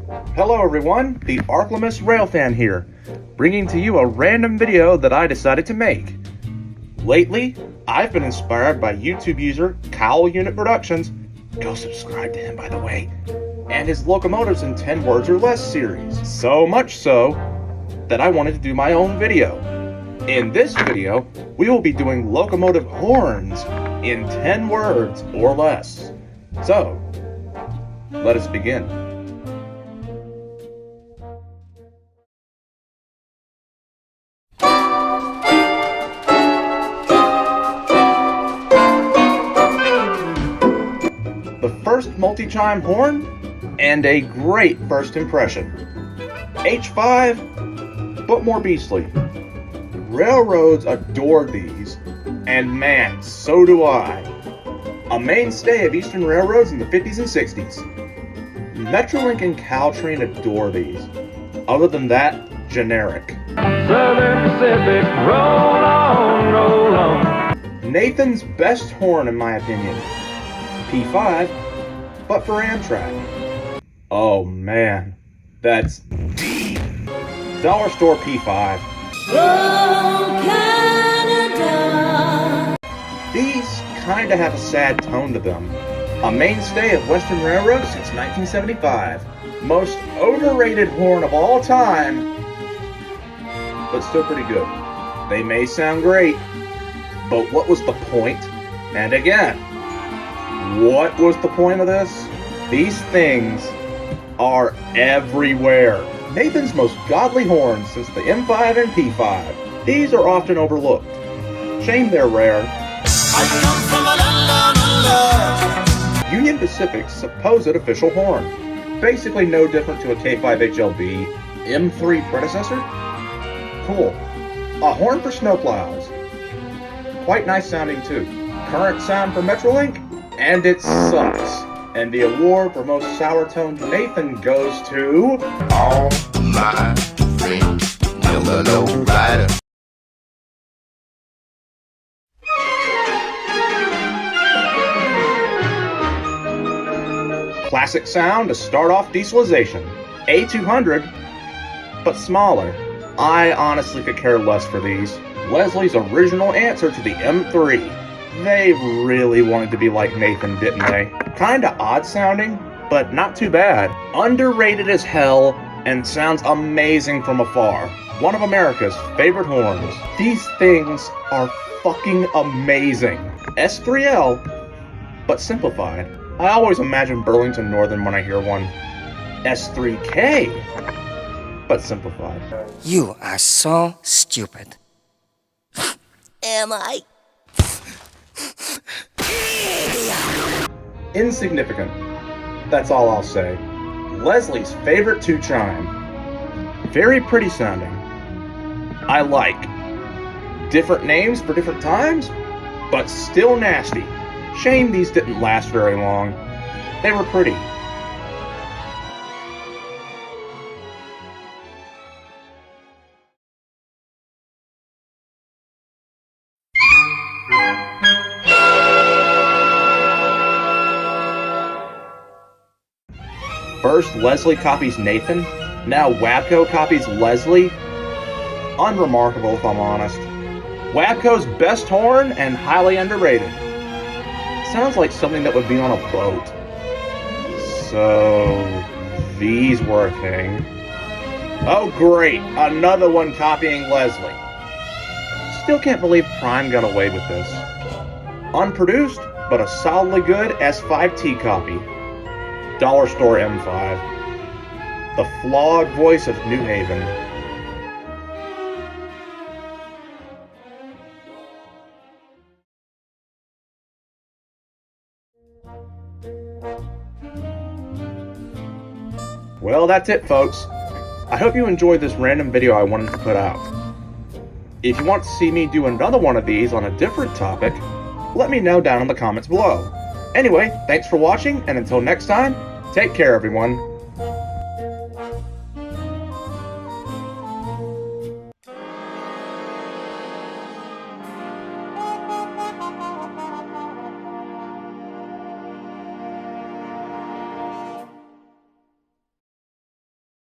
Hello everyone, the Ark-La-Miss Railfan here, bringing to you a random video that I decided to make. Lately, I've been inspired by YouTube user Cowl Unit Productions, go subscribe to him by the way, and his Locomotives in 10 Words or Less series. So much so, that I wanted to do my own video. In this video, we will be doing locomotive horns in 10 words or less. So, let us begin. The first multi-chime horn, and a great first impression. H5, but more beastly. Railroads adored these, and man, so do I. A mainstay of Eastern railroads in the 50s and 60s. Metrolink and Caltrain adore these. Other than that, generic. Southern Pacific, roll on, roll on. Nathan's best horn in my opinion. P5, but for Amtrak. Oh man, that's deep. Dollar store P5. Oh, Canada. These kinda have a sad tone to them. A mainstay of Western Railroad since 1975. Most overrated horn of all time, but still pretty good. They may sound great, but what was the point? And again, what was the point of this? These things are everywhere. Nathan's most godly horns since the M5 and P5. These are often overlooked. Shame they're rare. I come from a land of love. Union Pacific's supposed official horn. Basically no different to a K5HLB M3 predecessor. Cool. A horn for snowplows. Quite nice sounding too. Current sound for Metrolink, and it sucks. And the award for most sour-toned Nathan goes to... All my friends, never low rider. Classic sound to start off dieselization. A200, but smaller. I honestly could care less for these. Leslie's original answer to the M3. They really wanted to be like Nathan, didn't they? Kinda odd sounding, but not too bad. Underrated as hell, and sounds amazing from afar. One of America's favorite horns. These things are fucking amazing. S3L, but simplified. I always imagine Burlington Northern when I hear one. S3K, but simplified. You are so stupid. Am I? Insignificant. That's all I'll say. Leslie's favorite two-chime. Very pretty sounding. I like. Different names for different times, but still nasty. Shame these didn't last very long. They were pretty. First, Leslie copies Nathan. Now Wabco copies Leslie. Unremarkable, if I'm honest. Wabco's best horn and highly underrated. Sounds like something that would be on a boat. So, these were a thing. Oh great, another one copying Leslie. Still can't believe Prime got away with this. Unproduced, but a solidly good S5T copy. Dollar store M5. The flawed voice of New Haven. Well, that's it, folks. I hope you enjoyed this random video I wanted to put out. If you want to see me do another one of these on a different topic, let me know down in the comments below. Anyway, thanks for watching, and until next time, take care, everyone.